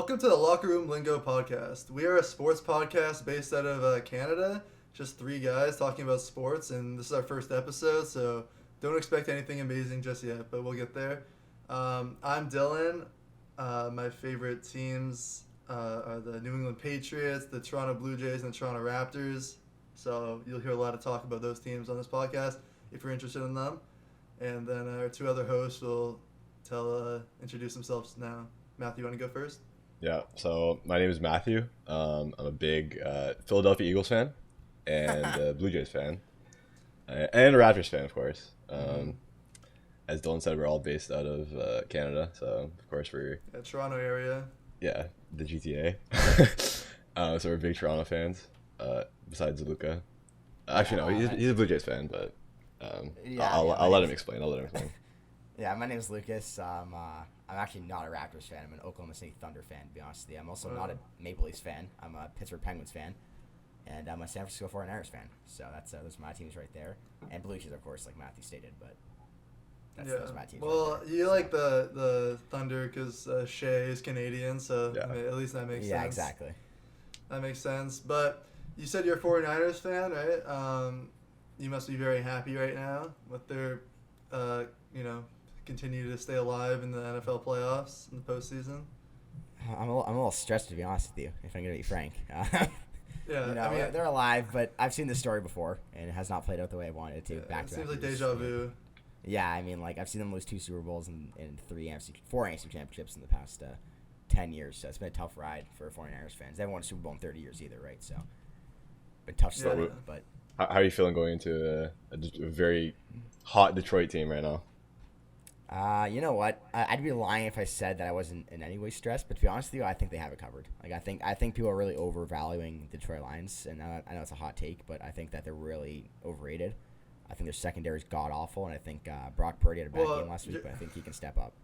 Welcome to the Locker Room Lingo podcast. We are a sports podcast based out of Canada. Just three guys talking about sports, and this is our first episode, so don't expect anything amazing just yet, but we'll get there. I'm Dylan. My favorite teams are the New England Patriots, the Toronto Blue Jays, and the Toronto Raptors. So you'll hear a lot of talk about those teams on this podcast if you're interested in them. And then our two other hosts will introduce themselves now. Matthew, you want to go first? Yeah, so my name is Matthew. I'm a big Philadelphia Eagles fan and a Blue Jays fan and a Raptors fan, of course. As Dylan said, we're all based out of Canada, so of course we're Toronto area. Yeah, the GTA. So we're big Toronto fans. Besides Luca, actually no, he's a Blue Jays fan, but I'll let him explain. Yeah, my name is Lucas. I'm actually not a Raptors fan. I'm an Oklahoma City Thunder fan, to be honest with you. I'm also not a Maple Leafs fan. I'm a Pittsburgh Penguins fan. And I'm a San Francisco 49ers fan. So those are my teams right there. And Blue Jays, of course, like Matthew stated. But those are my teams. Well, right there. you like the Thunder because Shea is Canadian, so yeah. I mean, at least that makes sense. Yeah, exactly. That makes sense. But you said you're a 49ers fan, right? You must be very happy right now with their, continue to stay alive in the NFL playoffs in the postseason. I'm a little stressed, to be honest with you, if I'm going to be frank. Yeah, they're alive, but I've seen this story before, and it has not played out the way I wanted it to. It seems like deja vu. Yeah, I mean, I've seen them lose 2 Super Bowls and 4 NFC championships in the past 10 years, so it's been a tough ride for 49ers fans. They haven't won a Super Bowl in 30 years either, right? So, been tough stuff, but... How are you feeling going into a very hot Detroit team right now? You know what? I'd be lying if I said that I wasn't in any way stressed. But to be honest with you, I think they have it covered. I think people are really overvaluing the Detroit Lions, and I know it's a hot take, but I think that they're really overrated. I think their secondary is god awful, and I think Brock Purdy had a bad game last week, but I think he can step up.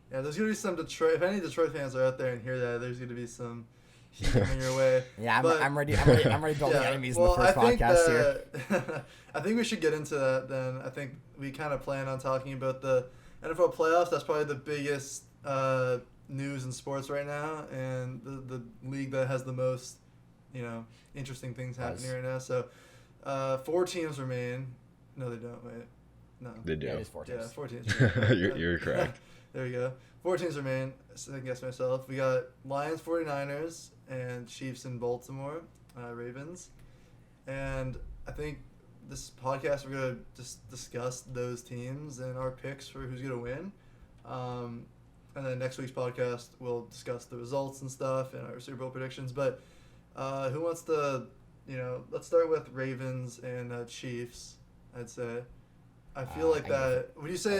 Yeah, there's gonna be some Detroit. If any Detroit fans are out there and hear that, there's gonna be some heat coming your way. Yeah, I'm ready building enemies in the first podcast here. I think we should get into that then. I think we kind of plan on talking about the NFL playoffs. That's probably the biggest news in sports right now, and the league that has the most, interesting things happening right now. So, 4 teams remain. No, they don't. Wait, no. They do. Yeah, it is 4 teams. Yeah, 4 teams. Remain. You're correct. There we go. 4 teams remain. I guess myself. We got Lions, 49ers, and Chiefs in Baltimore, Ravens, and I think this podcast we're gonna just discuss those teams and our picks for who's gonna win, and then next week's podcast we'll discuss the results and stuff and our Super Bowl predictions. But who wants to, let's start with Ravens and Chiefs. I'd say. I feel like that. Would you say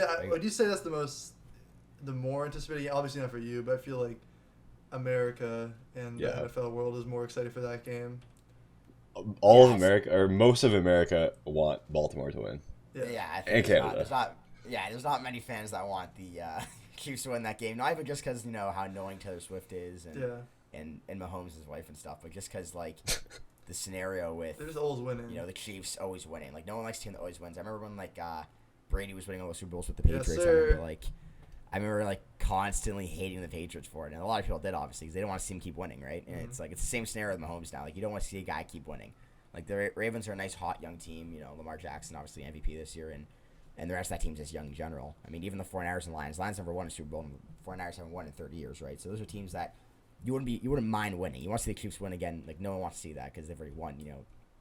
that's the more anticipated? Obviously not for you, but I feel like America and the NFL world is more excited for that game. All of America, or most of America, want Baltimore to win. Yeah, I think and Canada. There's not many fans that want the Chiefs to win that game. Not even just because how annoying Taylor Swift is and Mahomes' wife and stuff, but just because the scenario with they're just always winning. The Chiefs always winning. No one likes a team that always wins. I remember when Brady was winning all the Super Bowls with the Patriots. Yes, sir. I remember constantly hating the Patriots for it, and a lot of people did obviously because they didn't want to see him keep winning, right? And it's the same scenario with Mahomes now. You don't want to see a guy keep winning. The Ravens are a nice hot young team. Lamar Jackson obviously MVP this year, and the rest of that team's just young in general. I mean, even the 49ers and Lions never won a Super Bowl, and the 49ers haven't won in 30 years, right? So those are teams that you wouldn't mind winning. You want to see the Chiefs win again. No one wants to see that because they've already won.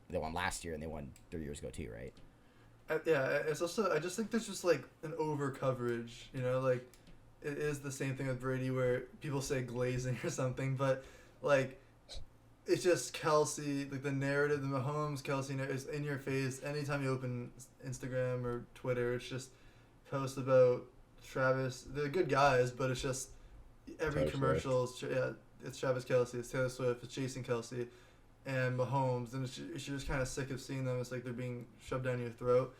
They won last year and they won 3 years ago too, right? It's also I just think there's just an over coverage. It is the same thing with Brady where people say glazing or something, but it's just Kelsey, the narrative, the Mahomes Kelsey narrative is in your face. Anytime you open Instagram or Twitter, it's just posts about Travis. They're good guys, but it's just every commercial. It's Travis Kelsey, it's Taylor Swift, it's Jason Kelsey, and Mahomes, and you're just kind of sick of seeing them. It's like they're being shoved down your throat,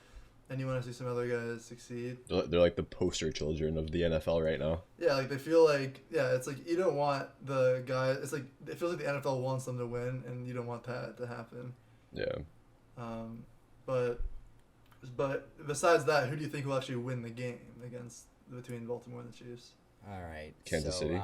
and you want to see some other guys succeed. They're like the poster children of the NFL right now. Yeah, they feel it's you don't want the guy. It's it feels like the NFL wants them to win, and you don't want that to happen. Yeah. But besides that, who do you think will actually win the game between Baltimore and the Chiefs? All right. Kansas City.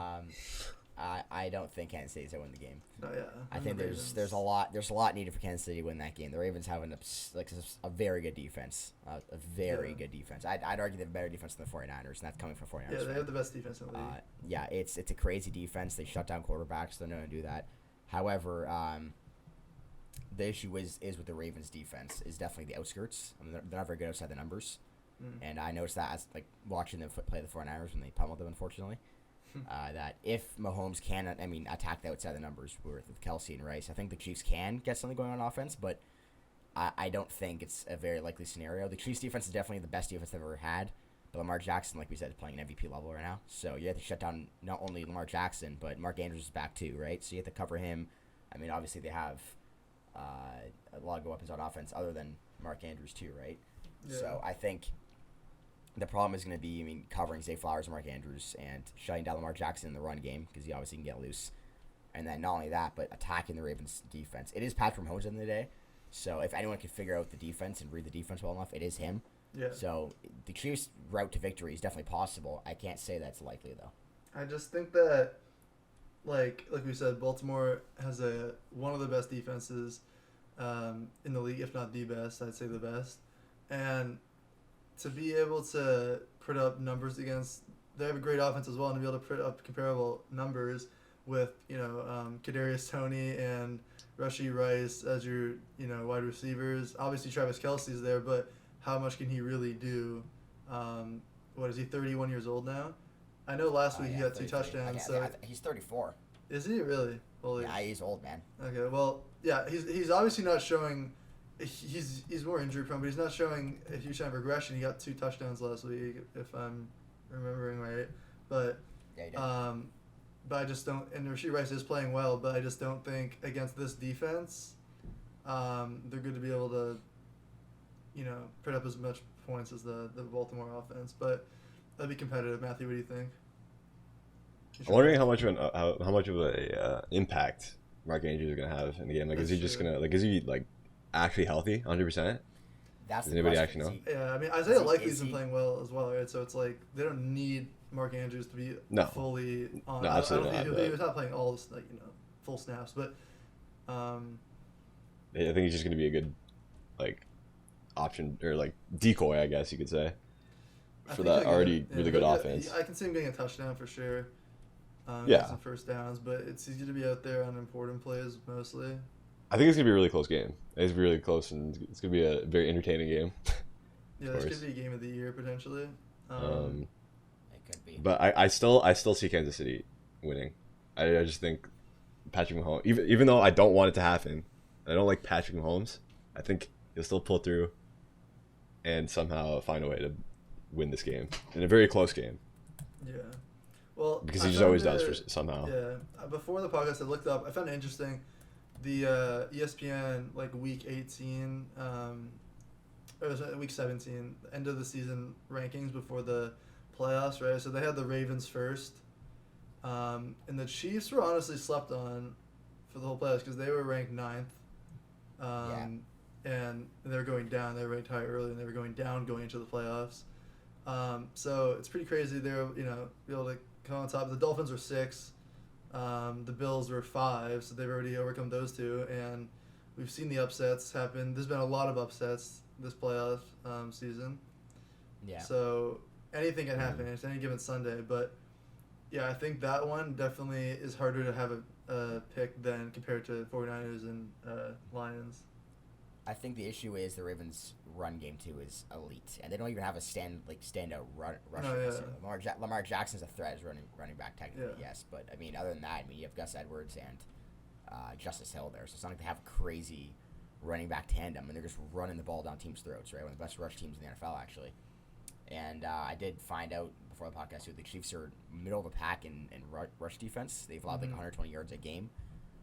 I don't think Kansas City's going to win the game. No, yeah. I think there's a lot needed for Kansas City to win that game. The Ravens have a very good defense, a very good defense. I'd argue they have a better defense than the 49ers, and that's coming from 49ers. Yeah, they have the best defense in the league. Yeah, it's a crazy defense. They shut down quarterbacks. They're known to do that. However, the issue is with the Ravens' defense is definitely the outskirts. I mean, they're not very good outside the numbers, and I noticed that as watching them play the 49ers when they pummeled them, unfortunately. That if Mahomes can, attack the outside the numbers with Kelsey and Rice, I think the Chiefs can get something going on offense, but I don't think it's a very likely scenario. The Chiefs' defense is definitely the best defense they've ever had, but Lamar Jackson, like we said, is playing an MVP level right now. So you have to shut down not only Lamar Jackson, but Mark Andrews is back too, right? So you have to cover him. I mean, obviously they have a lot of good weapons on offense other than Mark Andrews too, right? Yeah. So I think the problem is going to be, covering Zay Flowers and Mark Andrews and shutting down Lamar Jackson in the run game because he obviously can get loose. And then not only that, but attacking the Ravens' defense. It is Patrick Mahomes at the end of the day. So if anyone can figure out the defense and read the defense well enough, it is him. Yeah. So the Chiefs' route to victory is definitely possible. I can't say that's likely, though. I just think that, like we said, Baltimore has one of the best defenses in the league, if not the best. I'd say the best. And to be able to put up numbers against, they have a great offense as well, and to be able to put up comparable numbers with Kadarius Toney and Rashee Rice as your wide receivers. Obviously Travis Kelce's there, but how much can he really do? What is he? 31 years old now. I know last week he got 2 touchdowns. He's 34. Is he really? Holy. Yeah, he's old, man. Okay, well, yeah, he's obviously not showing. He's more injury prone, but he's not showing a huge time of regression. He got 2 touchdowns last week, if I'm remembering right. But yeah, he did. But I just don't. And Rashee Rice is playing well, but I just don't think against this defense, they're good to be able to, put up as much points as the Baltimore offense. But that'd be competitive. Matthew, what do you think? I'm wondering how much of a impact Mark Andrews is gonna have in the game. Like, is he just gonna is he actually healthy, 100%? That's Does anybody actually know? Yeah, I mean, Isaiah Likely's been playing well as well, right? So it's like they don't need Mark Andrews to be fully on. No, absolutely not. He was not playing all full snaps, but I think he's just gonna be a good option or decoy, I guess you could say, for that already really good offense. I can see him getting a touchdown for sure. Some first downs, but it's easy to be out there on important plays mostly. I think it's gonna be a really close game. It's really close, and it's gonna be a very entertaining game. Yeah, this could be a game of the year potentially. It could be. But I still see Kansas City winning. I just think Patrick Mahomes, even though I don't want it to happen, I don't like Patrick Mahomes. I think he'll still pull through and somehow find a way to win this game in a very close game. Yeah. Well, because he just always does somehow. Yeah. Before the podcast, I looked up. I found it interesting. The ESPN week 18, or was it week 17, end of the season rankings before the playoffs, right? So they had the Ravens first, and the Chiefs were honestly slept on for the whole playoffs because they were ranked 9th, and they were going down. They were ranked high early, and they were going down going into the playoffs. So it's pretty crazy. They were be able to come on top. The Dolphins were 6. The Bills were 5, so they've already overcome those 2, and we've seen the upsets happen. There's been a lot of upsets this playoff season. Yeah. So anything can happen. It's any given Sunday, but yeah, I think that one definitely is harder to have a pick than compared to 49ers and Lions. I think the issue is the Ravens' run game too is elite, and they don't even have a standout rusher. Lamar Jackson's a threat as running back technically, yes, but I mean other than that, you have Gus Edwards and Justice Hill there, so it's not like they have a crazy running back tandem, and they're just running the ball down teams' throats, right? One of the best rush teams in the NFL actually. And I did find out before the podcast too, the Chiefs are middle of the pack in rush defense. They've allowed 120 yards a game.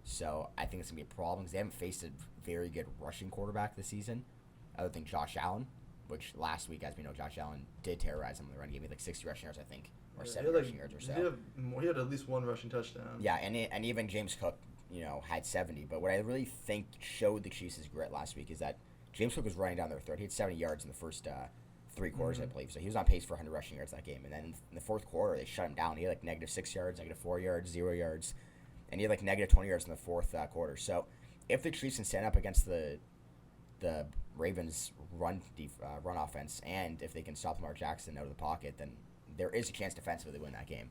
So I think it's going to be a problem because they haven't faced a very good rushing quarterback this season, other than Josh Allen, which last week, as we know, Josh Allen did terrorize them in the run game. He had 60 rushing yards, I think, or 70 rushing yards or so. He had at least 1 rushing touchdown. Yeah, and even James Cook, had 70. But what I really think showed the Chiefs' grit last week is that James Cook was running down their throat. He had 70 yards in the first 3 quarters, I believe. So he was on pace for 100 rushing yards that game. And then in the fourth quarter, they shut him down. He had like -6 yards, -4 yards, 0 yards, and he had like -20 yards in the fourth quarter. So if the Chiefs can stand up against the Ravens run offense, and if they can stop Lamar Jackson out of the pocket, then there is a chance defensively they win that game.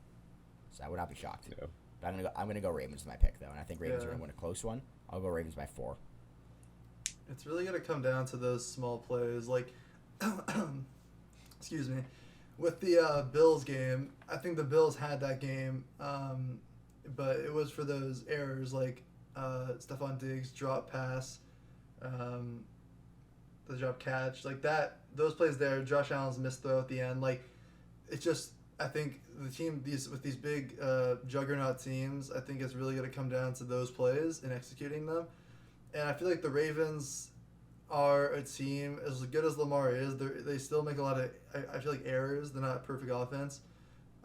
So I would not be shocked. Yeah. But I'm gonna go Ravens with my pick though, and I think Ravens are gonna win a close one. I'll go Ravens by 4. It's really gonna come down to those small plays, like, excuse me, with the Bills game. I think the Bills had that game, but it was for those errors like Stephon Diggs drop pass, the drop catch, like that. Those plays there, Josh Allen's missed throw at the end, like it's just. I think the team with these big juggernaut teams, I think it's really going to come down to those plays and executing them. And I feel like the Ravens are a team, as good as Lamar is, they still make a lot of, I feel like, errors. They're not perfect offense.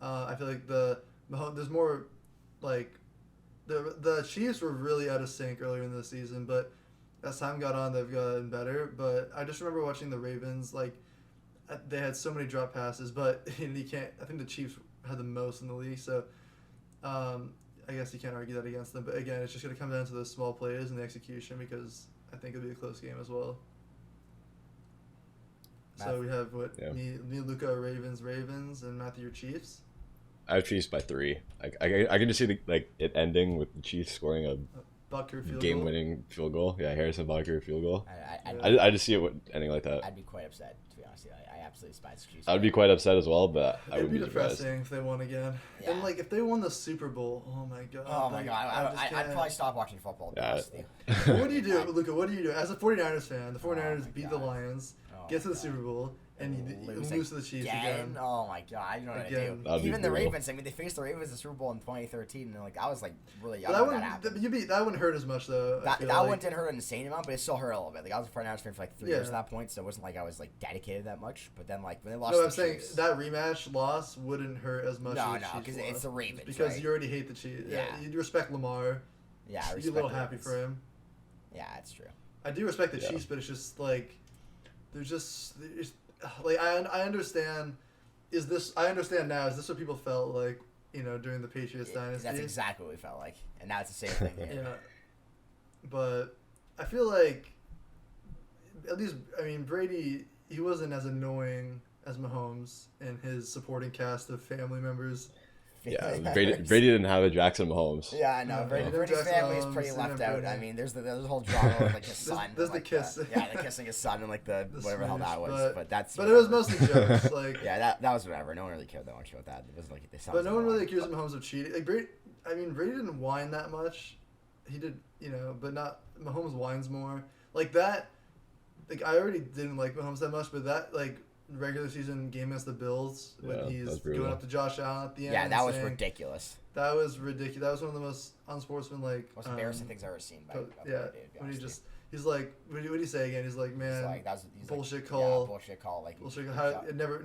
I feel like there's more, like, the Chiefs were really out of sync earlier in the season, but as time got on, they've gotten better. But I just remember watching the Ravens, like, they had so many drop passes, but you can't. I think the Chiefs had the most in the league, so I guess you can't argue that against them. But again, it's just going to come down to those small plays and the execution, because I think it'll be a close game as well. So we have me, Luca, Ravens, and Matthew, your Chiefs. I have Chiefs by 3. I can just see it ending with the Chiefs scoring a game-winning field goal. Yeah, Harrison Butker field goal. I just see it ending like that. I'd be quite upset, to be honest. I absolutely despise the Chiefs. I'd be quite upset as well, but I would be depressing surprised if they won again. Yeah. And like if they won the Super Bowl, oh my god. Oh my god, I'd probably stop watching football. To be honest with you. What do you do, Luca? What do you do as a 49ers fan? The 49ers beat the Lions, get to the Super Bowl, and you lose to the Chiefs again. Oh my god, I don't know what to do. Even the Ravens. I mean, they faced the Ravens in the Super Bowl in 2013, and I was really young when that happened. That wouldn't hurt as much though. That one didn't hurt an insane amount, but it still hurt a little bit. Like I was a 49ers fan for 3 years at that point, so it wasn't like I was dedicated that much. But then when they lost, I'm saying that rematch loss wouldn't hurt as much. No, because it's the Ravens. Because you already hate the Chiefs. Yeah, you respect Lamar. Yeah, I respect. You're a little happy for him. Yeah, that's true. I do respect the Chiefs, but it's just there's just. I understand. I understand now. Is this what people felt like? During the Patriots dynasty. That's exactly what we felt like, and now it's the same thing. Yeah, but I feel like, at least, Brady. He wasn't as annoying as Mahomes and his supporting cast of family members. Yeah, Brady didn't have a Jackson Mahomes. Yeah, I know. Brady's family is pretty left out. I mean, there's the whole drama with his son. There's the kiss. The kissing his son and the whatever the hell that was. But it was mostly jokes. Yeah, that was whatever. No one really cared that much about that. It was like But no one really accused Mahomes of cheating. Brady didn't whine that much. He did, but not Mahomes whines more. Like that. I already didn't like Mahomes that much, but that regular season game against the Bills when he's going up to Josh Allen at the end. Yeah, that was ridiculous. That was ridiculous. That was one of the most unsportsmanlike. Most embarrassing things I've ever seen. When he's like, what did he say again? He's like, man, he's bullshit call. Yeah, bullshit call. Bullshit call. Never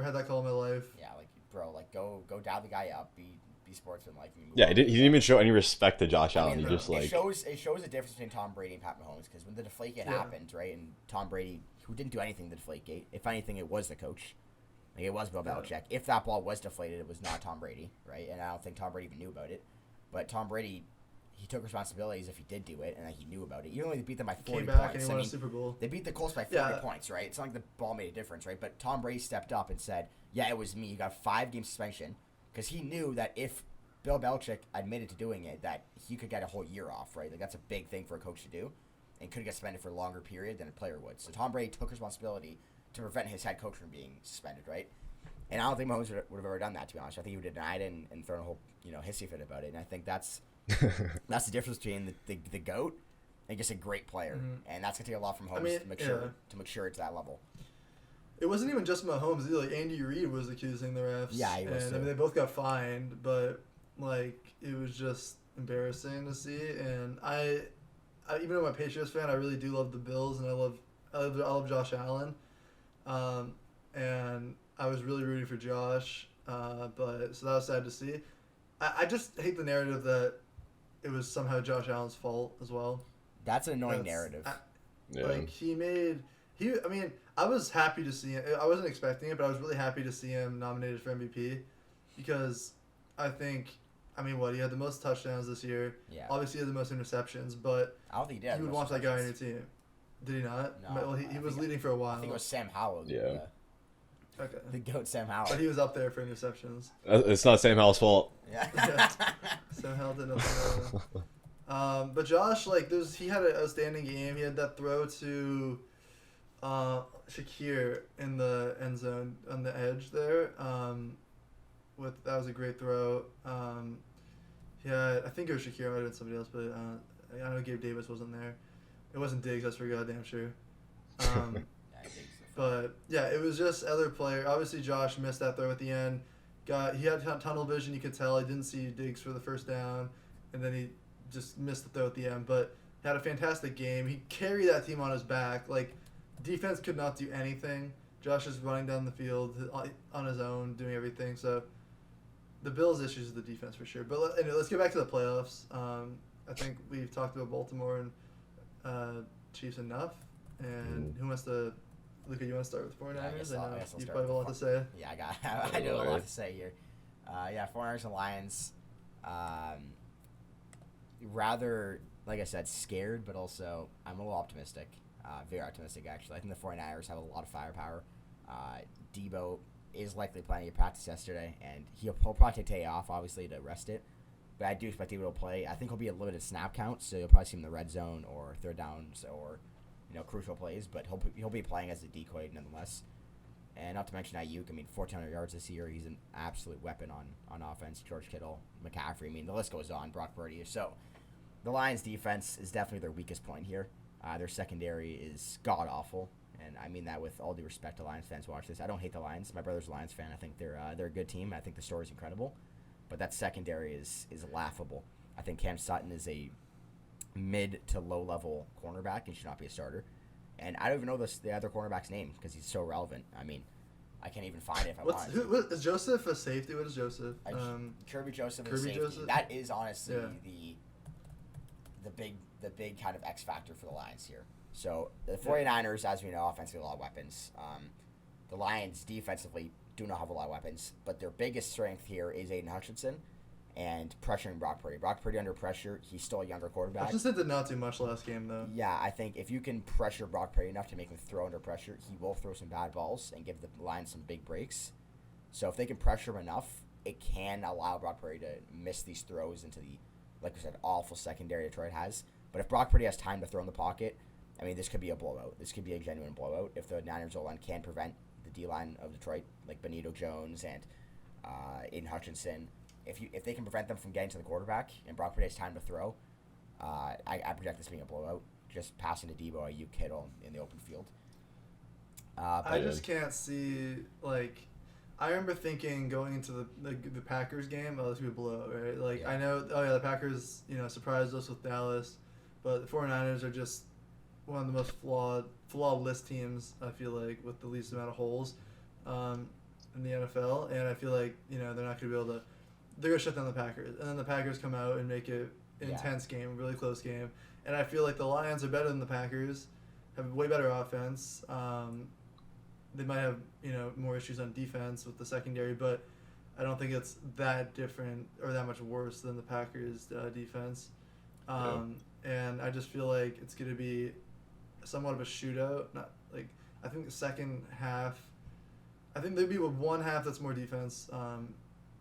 had that call in my life. Yeah, bro, go dial the guy up. Be sportsmanlike. Yeah, he didn't even show any respect to Josh Allen. He just it shows the difference between Tom Brady and Pat Mahomes, because when the Deflategate happened, right, and Tom Brady, who didn't do anything to Deflategate, if anything, it was the coach. It was Bill Belichick. If that ball was deflated, it was not Tom Brady, right? And I don't think Tom Brady even knew about it. But Tom Brady, he took responsibilities if he did do it, and he knew about it. Even though they beat them by 40 points. And he won a Super Bowl. They beat the Colts by 40 points, right? It's not like the ball made a difference, right? But Tom Brady stepped up and said, yeah, it was me. He got 5-game suspension, because he knew that if Bill Belichick admitted to doing it, that he could get a whole year off, right? That's a big thing for a coach to do, and could get suspended for a longer period than a player would. So Tom Brady took responsibility to prevent his head coach from being suspended, right? And I don't think Mahomes would have ever done that, to be honest. I think he would have denied it and thrown a whole hissy fit about it. And I think that's the difference between the GOAT and just a great player. And that's going to take a lot from Mahomes to mature to that level. It wasn't even just Mahomes either. Andy Reid was accusing the refs. Yeah, he was. And they both got fined, but it was just embarrassing to see. And I even though I'm a Patriots fan, I really do love the Bills, and I love Josh Allen. And I was really rooting for Josh, so that was sad to see. I just hate the narrative that it was somehow Josh Allen's fault as well. That's an annoying narrative. He I mean, I was happy to see him. I wasn't expecting it, but I was really happy to see him nominated for MVP because I think, I mean, he had the most touchdowns this year. Yeah. Obviously, he had the most interceptions, but I don't think he did. you would want that guy on your team. Did he not? No. Well, he was leading for a while. I think it was Sam Howell. Yeah. Okay. The GOAT Sam Howell. But he was up there for interceptions. It's not Sam Howell's fault. Yeah. Yeah. Sam Howell did nothing wrong. But Josh, he had an outstanding game. He had that throw to Shakir in the end zone on the edge there. That was a great throw. I think it was Shakir. It might have been somebody else, but I know Gabe Davis wasn't there. It wasn't Diggs. That's for goddamn sure. But yeah, it was just other player. Obviously, Josh missed that throw at the end. He had tunnel vision. You could tell he didn't see Diggs for the first down, and then he just missed the throw at the end. But he had a fantastic game. He carried that team on his back. Defense could not do anything. Josh is running down the field on his own, doing everything. So the Bills' issues is the defense for sure. But anyway, let's get back to the playoffs. I think we've talked about Baltimore and Chiefs enough. And who wants to? Luca, you want to start with 49ers? Yeah, I know you start probably have a lot to say. Yeah, I do have a lot to say here. 49ers and Lions. Rather, like I said, scared, but also I'm a little optimistic. Very optimistic, actually. I think the 49ers have a lot of firepower. Debo is likely playing at practice yesterday, and he'll probably take a day off, obviously, to rest it. But I do expect Debo to play. I think he'll be a limited snap count, so you'll probably see him in the red zone or third downs or crucial plays. But he'll be playing as a decoy nonetheless. And not to mention Ayuk. I mean, 1,400 yards this year. He's an absolute weapon on offense. George Kittle, McCaffrey. I mean, the list goes on. Brock Purdy. So the Lions' defense is definitely their weakest point here. Their secondary is god-awful. And I mean that with all due respect to Lions fans who watch this. I don't hate the Lions. My brother's a Lions fan. I think they're a good team. I think the story's incredible. But that secondary is laughable. I think Cam Sutton is a mid to low-level cornerback and should not be a starter. And I don't even know the other cornerback's name because he's so relevant. I mean, I can't even find it if I want. Is Joseph a safety? What is Joseph? Kirby Joseph is a safety. Joseph? That is honestly the big kind of X factor for the Lions here. So the 49ers, as we know, offensively a lot of weapons. The Lions defensively do not have a lot of weapons, but their biggest strength here is Aiden Hutchinson and pressuring Brock Purdy. Brock Purdy under pressure, he's still a younger quarterback. Hutchinson did not do much last game, though. Yeah, I think if you can pressure Brock Purdy enough to make him throw under pressure, he will throw some bad balls and give the Lions some big breaks. So if they can pressure him enough, it can allow Brock Purdy to miss these throws into the, like we said, awful secondary Detroit has. But if Brock Purdy has time to throw in the pocket, I mean, this could be a blowout. This could be a genuine blowout if the Niners O-line can prevent the D-line of Detroit, like Benito Jones and Aiden Hutchinson. If they can prevent them from getting to the quarterback and Brock Purdy has time to throw, I project this being a blowout. Just passing to Debo, Ayuk, Kittle in the open field. I just can't see, I remember thinking going into the Packers game, this would be a blowout, right? I know, the Packers, surprised us with Dallas, but the 49ers are just one of the most flawless teams, I feel like, with the least amount of holes in the NFL. And I feel like, they're not going to be able to – they're going to shut down the Packers. And then the Packers come out and make it an intense game, a really close game. And I feel like the Lions are better than the Packers, have a way better offense. They might have, more issues on defense with the secondary, but I don't think it's that different or that much worse than the Packers' defense. And I just feel like it's going to be somewhat of a shootout. I think the second half, I think there'd be one half that's more defense.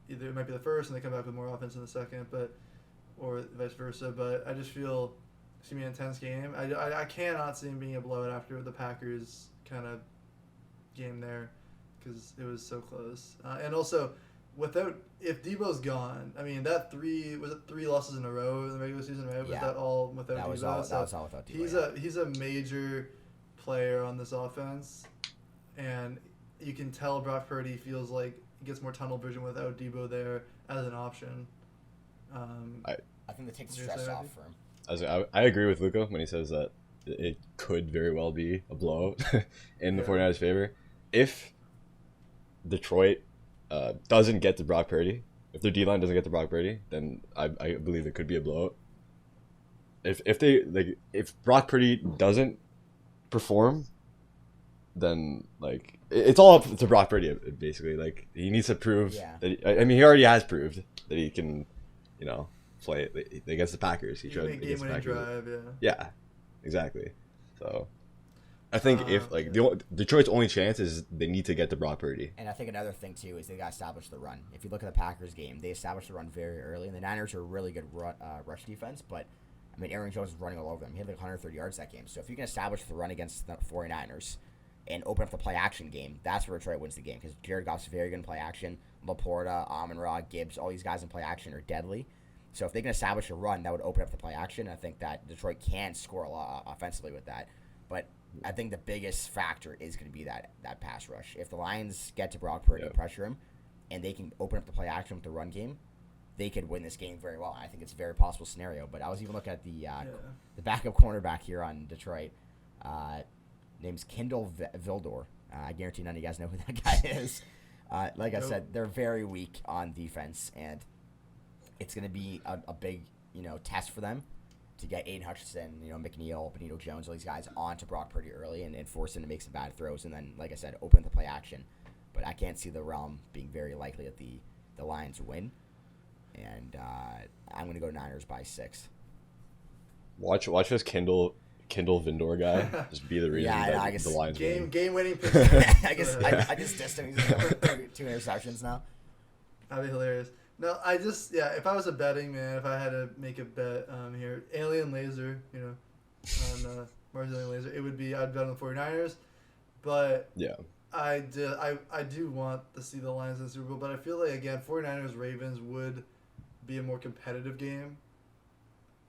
Either it might be the first and they come back with more offense in the second, or vice versa. But I just feel it's going to be an intense game. I cannot see him being a blowout after the Packers kind of game there because it was so close. And also, if Debo's gone, I mean, that three losses in a row in the regular season, right? Yeah. Was that all without Debo? That was all without Debo. He's a major player on this offense, and you can tell Brock Purdy feels like he gets more tunnel vision without Debo there as an option. I think that takes the stress off for him. I agree with Luca when he says that it could very well be a blowout in the 49ers' favor. If Detroit doesn't get to Brock Purdy, if their D-line doesn't get to Brock Purdy, then I believe it could be a blowout. If Brock Purdy doesn't perform then like it's all up to Brock Purdy basically. Like he needs to prove that. I mean, he already has proved that he can, play against the Packers. He showed against the Packers. Drive, yeah, exactly. So I think if like Detroit's only chance is they need to get to Brock Purdy. And I think another thing too is they got to establish the run. If you look at the Packers game, they established the run very early, and the Niners are a really good rush defense. But I mean, Aaron Jones is running all over them. He had like 130 yards that game. So if you can establish the run against the 49ers and open up the play action game, that's where Detroit wins the game because Jared Goff's very good in play action. Laporta, Amon-Ra, Gibbs, all these guys in play action are deadly. So if they can establish a run, that would open up the play action. I think that Detroit can score a lot offensively with that. But I think the biggest factor is going to be that pass rush. If the Lions get to Brock Purdy and pressure him, and they can open up the play action with the run game, they could win this game very well. I think it's a very possible scenario. But I was even looking at the backup cornerback here on Detroit. Name's Kendall Vildor. I guarantee none of you guys know who that guy is. Like I said, they're very weak on defense, and it's going to be a big test for them to get Aiden Hutchinson, McNeil, Benito Jones, all these guys onto Brock Purdy early and force him to make some bad throws, and then, like I said, open the play action. But I can't see the realm being very likely that the Lions win, and I'm going to go Niners by 6. Watch this Kendall Vindor guy just be the reason that the Lions win. Game winning pitch. I just dissed him. He's two interceptions now. That'd be hilarious. No, if I was a betting man, if I had to make a bet here, Alien Laser, on Mars Alien Laser, I'd bet on the 49ers, but I do want to see the Lions in the Super Bowl, but I feel like, again, 49ers Ravens would be a more competitive game.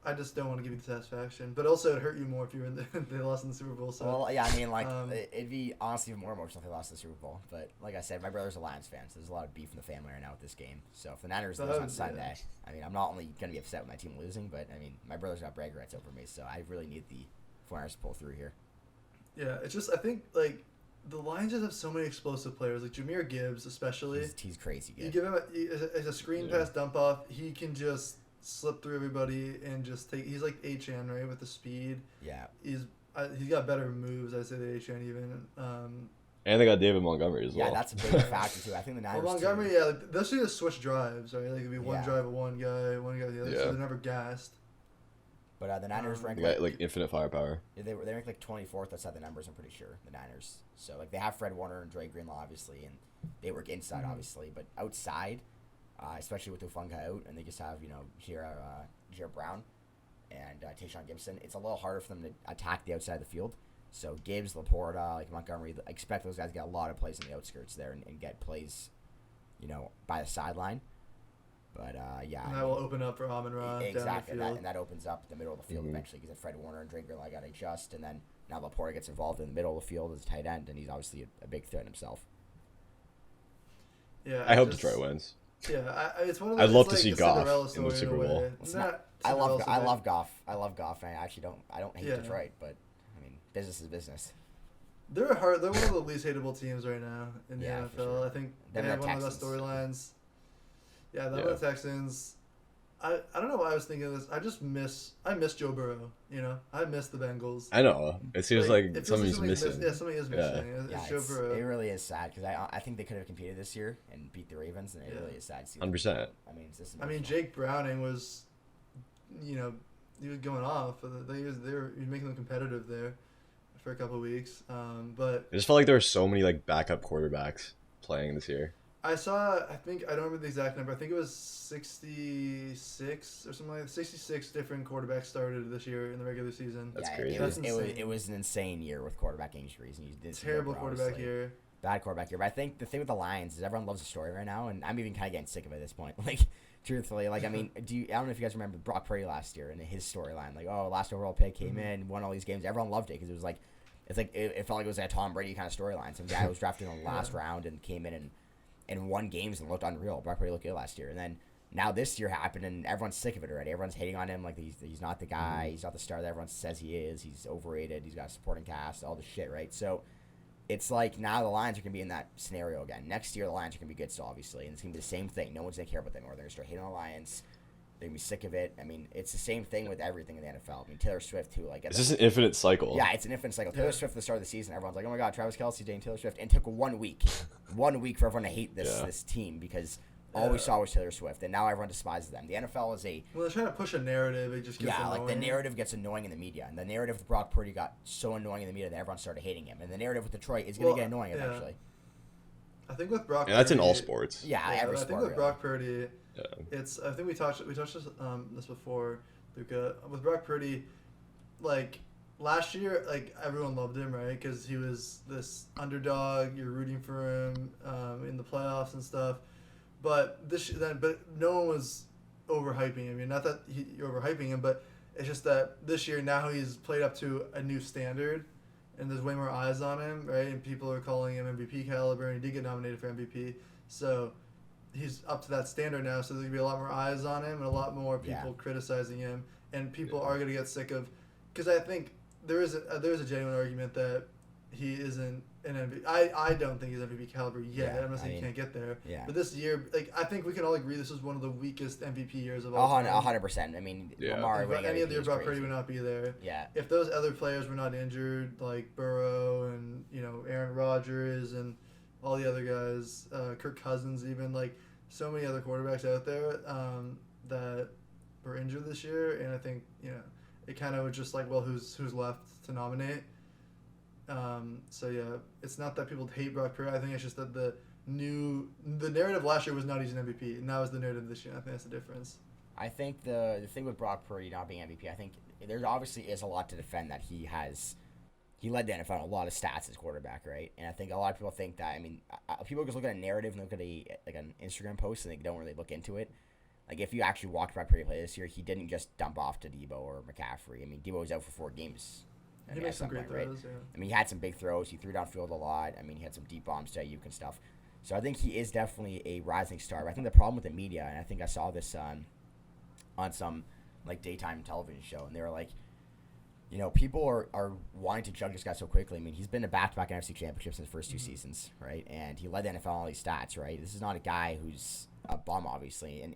I just don't want to give you the satisfaction, but also it'd hurt you more if you were they lost in the Super Bowl. So well, yeah, I mean, like it'd be honestly even more emotional if they lost the Super Bowl. But like I said, my brother's a Lions fan, so there's a lot of beef in the family right now with this game. So if the Niners lose on Sunday, I mean, I'm not only gonna be upset with my team losing, but I mean, my brother's got brag rights over me, so I really need the 49ers to pull through here. Yeah, it's just I think like the Lions just have so many explosive players, like Jahmyr Gibbs especially. He's crazy good. You give him as a screen pass dump off, he can just slip through everybody and just take. He's like H-N, right, with the speed. Yeah. He's got better moves, I'd say, than H-N even. And they got David Montgomery as well. Yeah, that's a big factor too. I think the Niners. Well, Montgomery, they'll see just switch drives, right? Like it'd be one drive of one guy with the other, so they're never gassed. But the Niners rank like infinite firepower. They rank like 24th outside the numbers. I'm pretty sure the Niners. So like they have Fred Warner and Dre Greenlaw obviously, and they work inside obviously, but outside. Especially with Ufunga out, and they just have Jared Brown and Tayshaun Gibson. It's a little harder for them to attack the outside of the field. So Gibbs, Laporta, like Montgomery, I expect those guys to get a lot of plays on the outskirts there and get plays, by the sideline. But and that will open up for Amon-Ra. Exactly, and that opens up the middle of the field eventually because Fred Warner and Dre Greenlaw got to adjust, and then now Laporta gets involved in the middle of the field as a tight end, and he's obviously a big threat himself. Yeah, I hope Detroit wins. Yeah, it's one of those. I'd love to see Goff in the Super Bowl. I love Goff. I actually I don't hate Detroit, but I mean, business is business. They're one of the least hateable teams right now in the NFL. Sure. I think they have one of the best storylines. Yeah, the Texans. I don't know why I was thinking of this. I miss Joe Burrow. I miss the Bengals. I know. It seems like something's missing. Something is missing. It's Joe Burrow. It really is sad because I think they could have competed this year and beat the Ravens, and it really is sad to see. 100%. I mean, Jake Browning was, he was going off. He was making them competitive there for a couple of weeks. But I just felt like there were so many like backup quarterbacks playing this year. I don't remember the exact number. I think it was 66 or something like that. 66 different quarterbacks started this year in the regular season. That's crazy. It was an insane year with quarterback injuries. And terrible quarterback year. Bad quarterback year. But I think the thing with the Lions is everyone loves the story right now, and I'm even kind of getting sick of it at this point. Like, truthfully, like, I mean, I don't know if you guys remember Brock Purdy last year and his storyline. Like, last overall pick came in, won all these games. Everyone loved it because it was like, it felt like it was like a Tom Brady kind of storyline. Some guy was drafted in the last round and came in and won games and looked unreal. Brock Purdy looked good last year. And then now this year happened, and everyone's sick of it already. Everyone's hating on him. Like, he's not the guy. He's not the star that everyone says he is. He's overrated. He's got a supporting cast, all this shit, right? So it's like now the Lions are going to be in that scenario again. Next year, the Lions are going to be good still, obviously. And it's going to be the same thing. No one's going to care about them anymore. They're going to start hating on the Lions. They're gonna be sick of it. I mean, it's the same thing with everything in the NFL. I mean, Taylor Swift too. Like, It's just an infinite cycle. yeah, it's an infinite cycle. Taylor Swift at the start of the season, everyone's like, "Oh my God, Travis Kelce dating Taylor Swift," and it took 1 week, 1 week for everyone to hate this team because all we saw was Taylor Swift, and now everyone despises them. The NFL is Well, they're trying to push a narrative. It just gets annoying. like the narrative gets annoying in the media, and the narrative with Brock Purdy got so annoying in the media that everyone started hating him, and the narrative with Detroit is going to get annoying eventually. I think with Brock, And that's in all sports. Yeah, every I sport. think with Really. Brock Purdy, it's. I think we touched this before, Luca. With Brock Purdy, like last year, like everyone loved him, right? Because he was this underdog. You're rooting for him in the playoffs and stuff. But but no one was overhyping him. I mean, not that you're overhyping him, but it's just that this year now he's played up to a new standard, and there's way more eyes on him, right? And people are calling him MVP caliber, and he did get nominated for MVP. So he's up to that standard now. So there's gonna be a lot more eyes on him, and a lot more people criticizing him, and people are gonna get sick of. Because I think there is a genuine argument that he isn't an MVP. I don't think he's MVP caliber yet. I'm not saying he can't get there. Yeah. But this year, like I think we can all agree this is one of the weakest MVP years of all time. 100%. I mean, Lamar winning Any of the MVP is Brock Purdy crazy. would not be there. Yeah. If those other players were not injured, like Burrow and Aaron Rodgers and all the other guys, Kirk Cousins even, like so many other quarterbacks out there that were injured this year, and I think it kind of was just like, well, who's left to nominate? So yeah, it's not that people hate Brock Purdy. I think it's just that the narrative last year was not he's an MVP, and that was the narrative this year. I think that's the difference. I think the thing with Brock Purdy not being MVP, I think there obviously is a lot to defend that he led the NFL in a lot of stats as quarterback, right? And I think a lot of people think that. I mean, people just look at a narrative and look at an Instagram post and they don't really look into it. Like if you actually watched Brock Purdy play this year, he didn't just dump off to Debo or McCaffrey. I mean, Debo was out for 4 games. He made some great throws, yeah. I mean, he had some big throws. He threw downfield a lot. I mean, he had some deep bombs to Ayuk and stuff. So I think he is definitely a rising star. But I think the problem with the media, and I think I saw this on some like daytime television show, and they were like, people are wanting to judge this guy so quickly. I mean, he's been to back-to-back NFC championships in his first 2 seasons, right? And he led the NFL on all these stats, right? This is not a guy who's a bum, obviously, and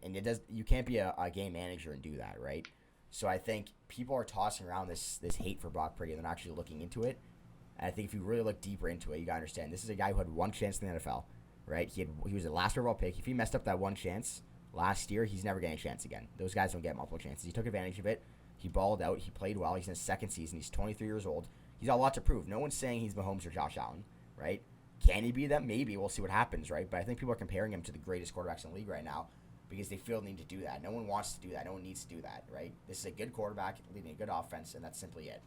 you can't be a game manager and do that, right? So I think people are tossing around this hate for Brock Purdy, and they're not actually looking into it. And I think if you really look deeper into it, you gotta understand this is a guy who had 1 chance in the NFL, right? He was a last overall pick. If he messed up that 1 chance last year, he's never getting a chance again. Those guys don't get multiple chances. He took advantage of it. He balled out. He played well. He's in his 2nd season. He's 23 years old. He's got a lot to prove. No one's saying he's Mahomes or Josh Allen, right? Can he be them? Maybe. We'll see what happens, right? But I think people are comparing him to the greatest quarterbacks in the league right now because they feel the need to do that. No one wants to do that. No one needs to do that, right? This is a good quarterback leading a good offense, and that's simply it.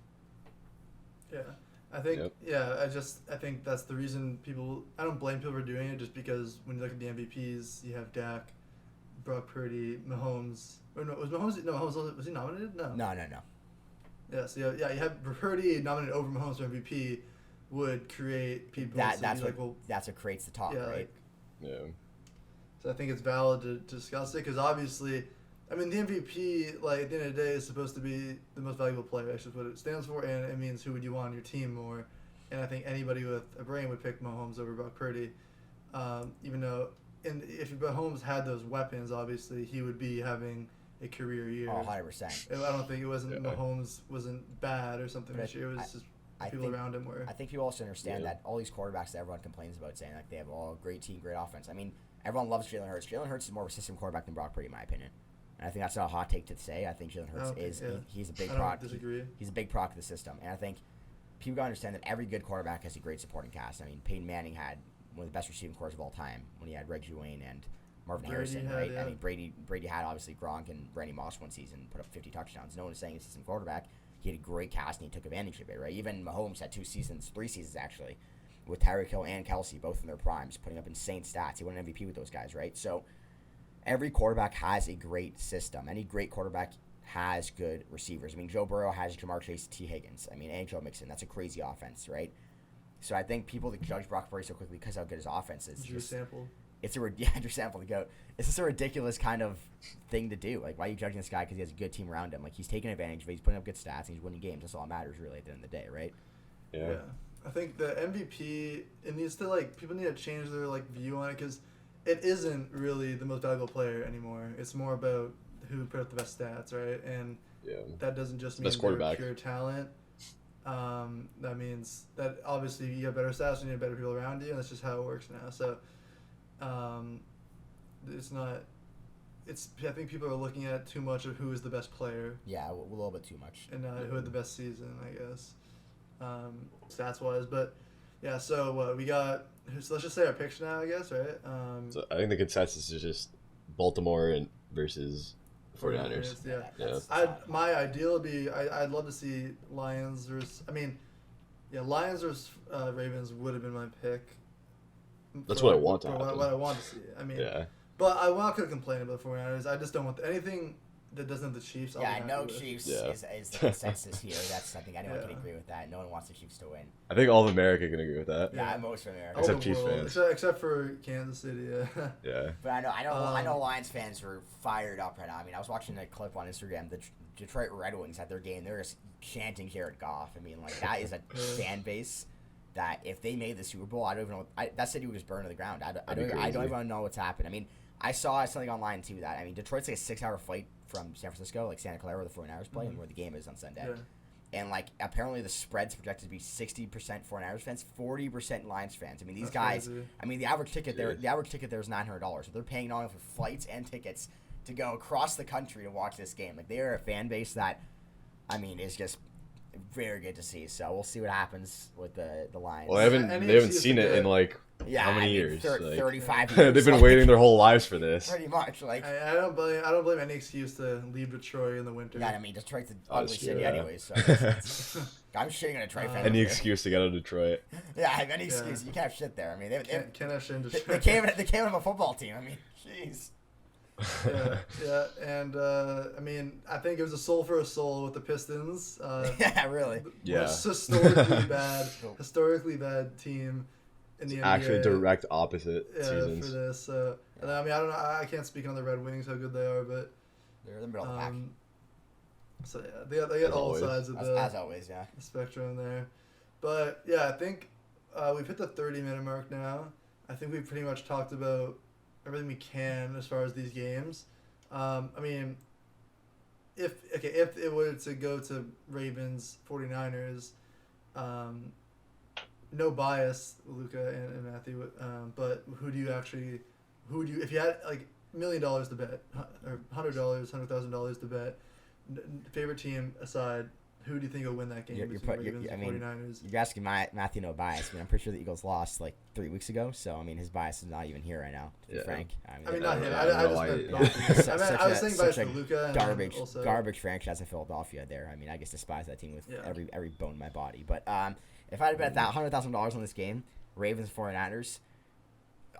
Yeah. I think, I think that's the reason I don't blame people for doing it just because when you look at the MVPs, you have Dak, Brock Purdy, Mahomes. Or no, was he nominated? No. No. Yeah, so you have Purdy nominated over Mahomes for MVP would create people that's what creates the talk, right? So I think it's valid to discuss it because obviously, I mean, the MVP, like at the end of the day, is supposed to be the most valuable player. That's just what it stands for, and it means who would you want on your team more. And I think anybody with a brain would pick Mahomes over Brock Purdy, even though, and if Mahomes had those weapons, obviously he would be having a career year. 100%. I don't think it wasn't Mahomes wasn't bad or something this year. It was just people around him were. I think people also understand that all these quarterbacks that everyone complains about saying like they have all great team, great offense. I mean, everyone loves Jalen Hurts. Jalen Hurts is more of a system quarterback than Brock Purdy, in my opinion. And I think that's not a hot take to say. I think Jalen Hurts he's a big product. Disagree. He's a big product of the system, and I think people gotta understand that every good quarterback has a great supporting cast. I mean, Peyton Manning had one of the best receiving corps of all time when he had Reggie Wayne and Marvin Harrison, right? Yeah. I mean, Brady had obviously Gronk and Randy Moss one season, put up 50 touchdowns. No one is saying he's a system quarterback. He had a great cast and he took advantage of it, right? Even Mahomes had 3 seasons actually, with Tyreek Hill and Kelsey both in their primes, putting up insane stats. He won an MVP with those guys, right? So every quarterback has a great system. Any great quarterback has good receivers. I mean, Joe Burrow has Jamar Chase, T. Higgins. I mean, and Joe Mixon. That's a crazy offense, right? So I think people that judge Brock Purdy so quickly because how good his offense is. Drew Sample. Drew Sample to go. It's just a ridiculous kind of thing to do. Like, why are you judging this guy because he has a good team around him? Like, he's taking advantage of it. He's putting up good stats, and he's winning games. That's all that matters, really, at the end of the day, right? Yeah. I think the MVP, it needs to, like, people need to change their, like, view on it because it isn't really the most valuable player anymore. It's more about who put up the best stats, right? And Yeah. that doesn't just mean Best quarterback. pure talent. That means that obviously you have better stats and you have better people around you, and that's just how it works now. So, it's not. It's. I think people are looking at too much of who is the best player. Yeah, a little bit too much. And who had the best season, I guess, stats wise. But yeah, so we got. So let's just say our picks now, I guess, right? So I think the consensus is just Baltimore and versus 49ers. Yeah. Yeah. My ideal would be I'd love to see Lions versus. I mean, yeah, Lions versus Ravens would have been my pick. That's what I want to for happen. what I want to see. I mean, Yeah. but I'm not going to complain about the 49ers. I just don't want anything that doesn't have the Chiefs. I'll be Yeah, happy no with. Chiefs Yeah. is the consensus here. That's something anyone Yeah. can agree with that. No one wants the Chiefs to win. I think all of America can agree with that. Yeah, most of America. All Except the Chiefs world, fans. except for Kansas City. Yeah. Yeah. But I know Lions fans are fired up right now. I mean, I was watching a clip on Instagram. The Detroit Red Wings at their game, they're just chanting Jared Goff. I mean, like that is a fan base that if they made the Super Bowl, I don't even know. That city would just burn to the ground. I don't even know what's happened. I mean, I saw something online too that I mean, Detroit's like a 6-hour flight from San Francisco, like Santa Clara, where the 49ers play, and where the game is on Sunday. Yeah. And like apparently the spread's projected to be 60% 49ers fans, 40% Lions fans. I mean, these That's guys. crazy. I mean, the average ticket there is $900. So they're paying not only for flights and tickets to go across the country to watch this game. Like they are a fan base that, I mean, is just very good to see. So we'll see what happens with the Lions. Well, they haven't seen it in like Yeah, how many I mean, years? 35 years. They've been like, waiting their whole lives for this. Pretty much, like. I don't blame any excuse to leave Detroit in the winter. Yeah, I mean, Detroit's an Oh, ugly sure, city yeah. anyway, so I'm shitting on Detroit fans. Any here. excuse to get out of Detroit. Yeah, any excuse. You can't have shit there. I mean, Can't have shit in they Detroit. came from a football team. I mean, jeez. yeah, and I mean, I think it was a soul for a soul with the Pistons. Yeah, really. Yeah. Historically bad team in the NBA. Actually, direct opposite for seasons. this. And I mean, I don't know. I can't speak on the Red Wings how good they are, but They're the middle of the pack. so yeah, they got As all always. sides of As always, yeah. the spectrum there. But yeah, I think we've hit the 30-minute mark now. I think we've pretty much talked about everything we can as far as these games. I mean, if it were to go to Ravens 49ers, no bias, Luca and Matthew, but who do you if you had like $1 million to bet or $100, $100,000 to bet, favorite team aside, who do you think will win that game between Ravens and 49ers? You're asking Matthew no bias. I mean, I'm pretty sure the Eagles lost like 3 weeks ago, so I mean, his bias is not even here right now, to be frank. I mean, not him. yeah, I no, just I- meant yeah. Dolphins. I was saying bias such for a Luca and also garbage franchise in Philadelphia there. I mean, I just despise that team with Yeah. every bone in my body. But if I had bet that $100,000 on this game, Ravens 49ers,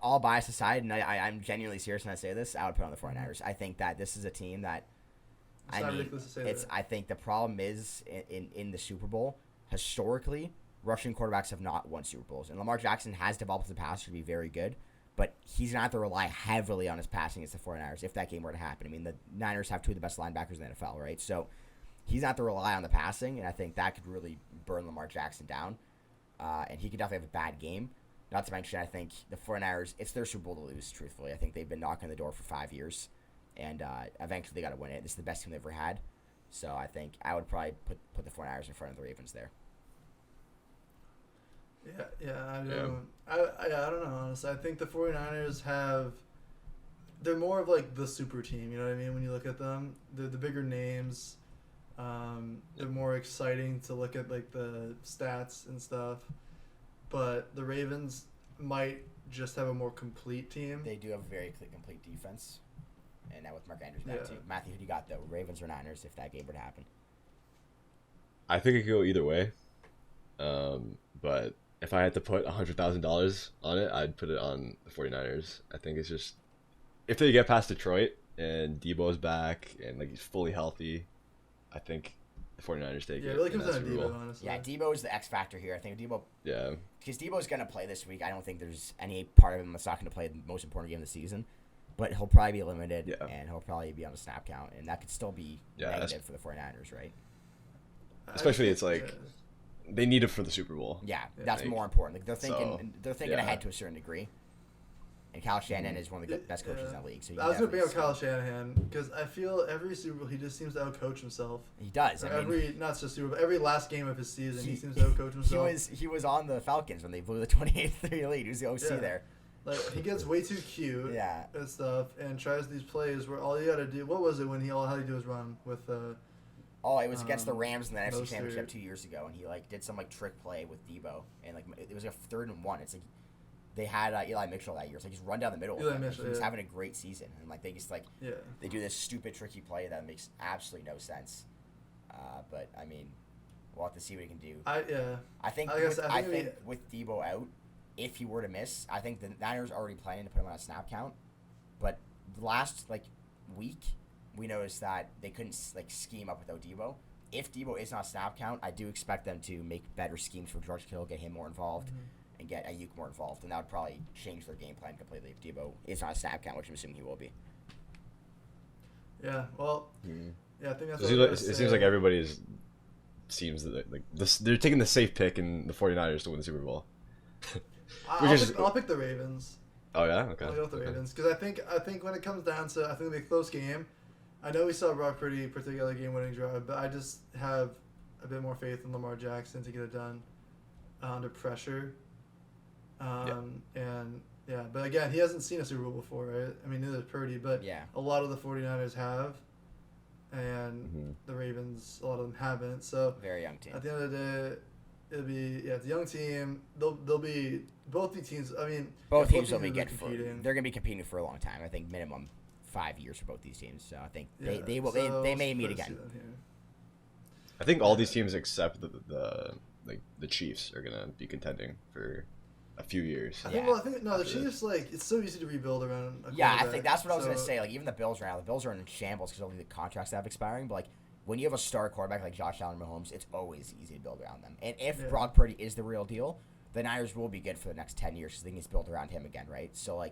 all bias aside, and I'm genuinely serious when I say this, I would put on the 49ers. I think that this is a team that It's not ridiculous to say that. I think the problem is in the Super Bowl, historically, rushing quarterbacks have not won Super Bowls. And Lamar Jackson has developed as a passer to be very good, but he's going to have to rely heavily on his passing against the 49ers if that game were to happen. I mean, the Niners have two of the best linebackers in the NFL, right? So he's going to have to rely on the passing, and I think that could really burn Lamar Jackson down. And he could definitely have a bad game. Not to mention, I think the 49ers, it's their Super Bowl to lose, truthfully. I think they've been knocking on the door for 5 years. And eventually they got to win it. This is the best team they've ever had. So I think I would probably put the 49ers in front of the Ravens there. I don't know, honestly. I think the 49ers they're more of like the super team, you know what I mean? When you look at them, they're the bigger names. They're more exciting to look at like the stats and stuff. But the Ravens might just have a more complete team. They do have a very complete defense. And now with Mark Andrews back Yeah. too. Matthew, who do you got though? Ravens or Niners if that game were to happen? I think it could go either way. But if I had to put $100,000 on it, I'd put it on the 49ers. I think it's just if they get past Detroit and Debo's back and like he's fully healthy, I think the 49ers take Yeah, it. it really comes in down that to Super Bowl. Debo, honestly. Yeah, Debo is the X factor here. I think Debo, Yeah. because Debo's going to play this week. I don't think there's any part of him that's not going to play the most important game of the season. But he'll probably be limited, and he'll probably be on the snap count. And that could still be negative for the 49ers, right? Especially it's like they need it for the Super Bowl. Yeah, that's think. more important. Like they're thinking So, ahead to a certain degree. And Kyle Shanahan is one of the best coaches in the league. So I was going to bring up Kyle Shanahan because I feel every Super Bowl he just seems to outcoach himself. He does. Not just Super Bowl, every last game of his season he seems to outcoach himself. He was on the Falcons when they blew the 28-3 lead. He was the OC there. Like, he gets way too cute and stuff and tries these plays where all you got to do... What was it when all he had to do was run with... it was against the Rams in the NFC Championship 2 years ago, and he did some trick play with Debo, and it was a 3rd and 1. It's like they had Eli Mitchell that year, so just run down the middle. Eli Mitchell, he was having a great season, and they just they do this stupid tricky play that makes absolutely no sense. But I mean, we'll have to see what he can do. I think with Debo out, if he were to miss, I think the Niners are already planning to put him on a snap count. But last week, we noticed that they couldn't scheme up without Debo. If Debo is not snap count, I do expect them to make better schemes for George Kittle, get him more involved, and get Ayuk more involved, and that would probably change their game plan completely if Debo is not a snap count, which I'm assuming he will be. Yeah, well, I think that's. It seems like everybody seems that they're taking the safe pick in the 49ers to win the Super Bowl. I'll pick the Ravens. Oh yeah, okay. I'll go with the Ravens because I think when it comes down to, I think it'll be a close game. I know we saw Brock Purdy put together a game-winning drive, but I just have a bit more faith in Lamar Jackson to get it done under pressure. But again, he hasn't seen a Super Bowl before, right? I mean, neither has Purdy, but a lot of the 49ers have, and the Ravens, a lot of them haven't. So very young team. At the end of the day, it'll be it's a young team. They'll be both the teams. I mean, both teams will be good for. They're going to be competing for a long time. I think minimum 5 years for both these teams. So I think they will. They may meet again. I think all these teams except the Chiefs are going to be contending for a few years. I think the Chiefs, it's so easy to rebuild around a I think that's what I was going to say. Even the Bills right now, the Bills are in shambles because of the contracts they have expiring. But when you have a star quarterback like Josh Allen and Mahomes, it's always easy to build around them. And if Brock Purdy is the real deal, the Niners will be good for the next 10 years because they can just build around him again, right? So,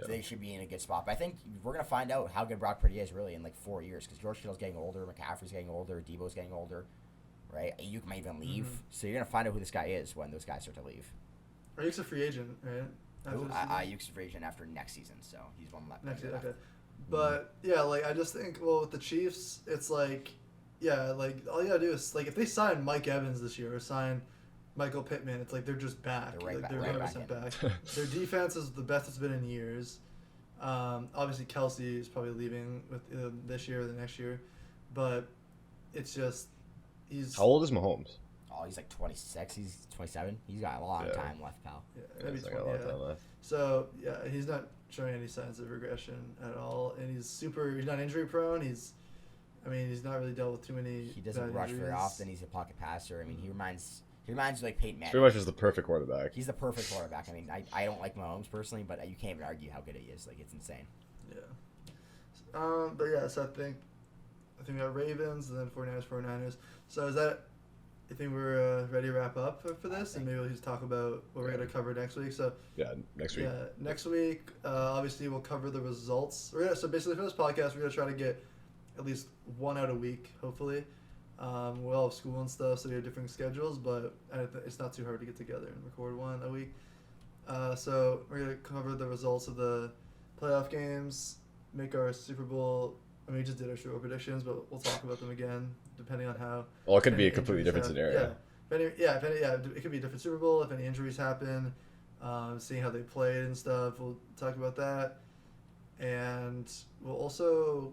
they should be in a good spot. But I think we're going to find out how good Brock Purdy is really in 4 years because George Kittle's getting older, McCaffrey's getting older, Debo's getting older, right? Ayuk might even leave. So you're going to find out who this guy is when those guys start to leave. Ayuk's a free agent, right? Ayuk's a free agent after next season, so he's one left. Next season, okay. But, I just think, with the Chiefs, it's all you gotta do is, if they sign Mike Evans this year or sign Michael Pittman, it's they're just back. They're 100% back. Their defense is the best it's been in years. Obviously, Kelsey is probably leaving with this year or the next year, but it's just How old is Mahomes? Oh, he's 26. He's 27. He's got a long time left, pal. Yeah, maybe 20. Left. So he's not showing any signs of regression at all, and he's not injury prone. He's not really dealt with too many. He doesn't rush very often. He's a pocket passer. I mean, he reminds you like Peyton Manning. Pretty much is the perfect quarterback. He's the perfect quarterback. I mean, I don't like Mahomes personally, but you can't even argue how good he is. It's insane. Yeah. So I think we got Ravens and then 49ers. So is that? I think we're ready to wrap up for this, and maybe we'll just talk about what we're going to cover next week. So next week. Yeah, next week, obviously we'll cover the results. So basically for this podcast, we're going to try to get at least one out a week, hopefully. We'll have school and stuff, so we have different schedules, but it's not too hard to get together and record one a week. So we're going to cover the results of the playoff games, make our Super Bowl. We just did our Super Bowl predictions, but we'll talk about them again, depending on how. Well, it could be a completely different scenario. It could be a different Super Bowl if any injuries happen. Seeing how they played and stuff, we'll talk about that, and we'll also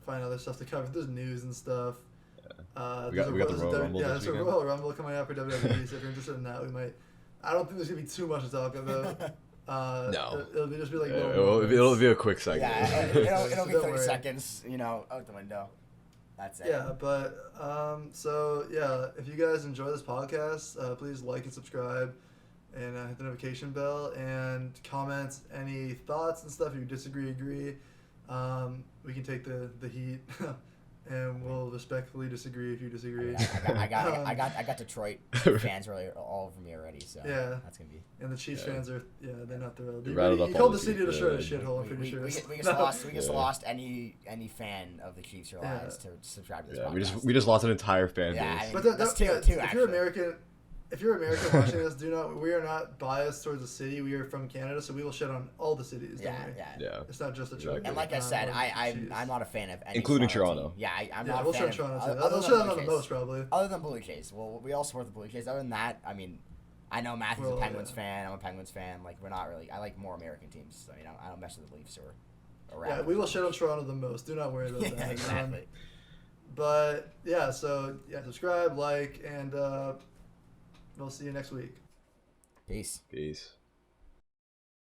find other stuff to cover. There's news and stuff. We got the Royal Rumble. There's a Royal Rumble coming out for WWE. So if you're interested in that, we might. I don't think there's gonna be too much to talk about. No. It'll just be it'll be a quick segment. Yeah, it'll be 30 seconds, out the window. That's it. Yeah, but if you guys enjoy this podcast, please like and subscribe, and hit the notification bell, and comment any thoughts and stuff. If you disagree, agree, we can take the heat. And we'll respectfully disagree if you disagree. I got Detroit fans really all over me already, so that's gonna be. And the Chiefs fans are they're not thrilled. He called the city to show a shithole. I'm pretty sure. We just lost any fan of the Chiefs or Lions to subscribe to this podcast. We just lost an entire fan base. Yeah, but that's two. If you're American if you're American watching this, we are not biased towards the city. We are from Canada, so we will shit on all the cities. Yeah, don't we? Yeah. It's not just the Exactly. Toronto. And like I said, I'm not a fan of any Including Toronto Toronto. team. Yeah, I'm Yeah, not we'll a fan shit on of Toronto too. other They'll than shit on Blue the Jays. most probably. Other than Blue Jays. Well, we all support the Blue Jays. Other than that, I mean, I know Matthew's Well, a Penguins yeah. fan. I'm a Penguins fan. Like, we're not really. I like more American teams. So, I don't mess with the Leafs or Yeah, Raptors. we will shit on Toronto the most. Do not worry about that. Yeah, exactly. But yeah, so yeah, subscribe, like, and we'll see you next week. Peace. Peace.